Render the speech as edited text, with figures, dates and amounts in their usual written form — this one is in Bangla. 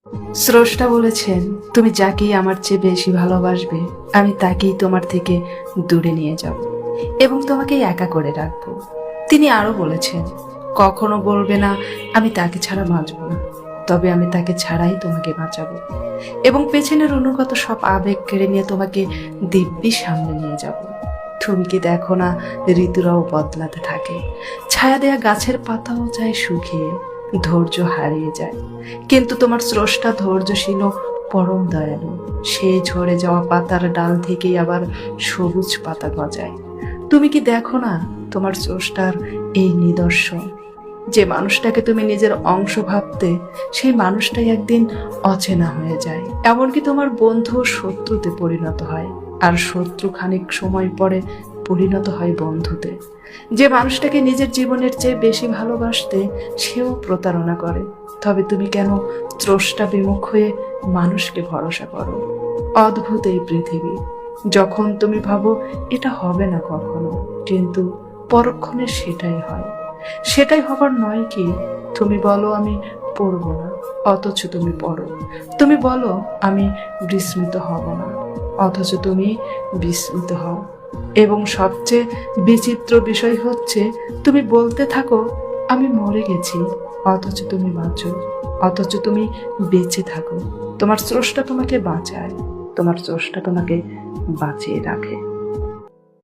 স্রষ্টা বলেছেন, তুমি যাকেই আমার চেয়ে বেশি ভালোবাসবে আমি তাকেই তোমার থেকে দূরে নিয়ে যাব এবং তোমাকে একা করে রাখবো। তিনি আরো বলেছেন, কখনো বলবে না আমি তাকে ছাড়া বাঁচব না, তবে আমি তাকে ছাড়াই তোমাকে বাঁচাবো এবং পেছনের অনুগত সব আবেগ কেড়ে নিয়ে তোমাকে দিব্যি সামনে নিয়ে যাব। তুমি কি দেখো না, ঋতুরাও বদলাতে থাকে, ছায়া দেয়া গাছের পাতাও যায় শুকিয়ে, ধৈর্য হারিয়ে যায়, কিন্তু তোমার স্রষ্টা ধৈর্যশীল ও পরম দয়ালু। সেই ঝরে যাওয়া পাতার ডাল থেকেই আবার সবুজ পাতা গজায়। তুমি কি দেখো না তোমার স্রষ্টার এই নিদর্শন, যে মানুষটাকে তুমি নিজের অংশ ভাবতে সেই মানুষটাই একদিন অচেনা হয়ে যায়। এমনকি তোমার বন্ধু শত্রুতে পরিণত হয়, আর শত্রু খানিক সময় পরে পরিণত হয় বন্ধুতে। যে মানুষটাকে নিজের জীবনের চেয়ে বেশি ভালোবাসতে সেও প্রতারণা করে। তবে তুমি কেন স্রষ্টা বিমুখ হয়ে মানুষকে ভরসা করো? অদ্ভুত এই পৃথিবী, যখন তুমি ভাবো এটা হবে না কখনো, কিন্তু পরক্ষণে সেটাই হয়। সেটাই হবার নয় কি? তুমি বলো আমি পড়বো না, অথচ তুমি পড়ো। তুমি বলো আমি বিস্মিত হব না, অথচ তুমি বিস্মিত হও। এবং সবচেয়ে বিচিত্র বিষয় হচ্ছে, তুমি বলতে থাকো আমি মরে গেছি, অথচ তুমি বাঁচো, অথচ তুমি বেঁচে থাকো। তোমার স্রষ্টা তোমাকে বাঁচায়, তোমার স্রষ্টা তোমাকে বাঁচিয়ে রাখে।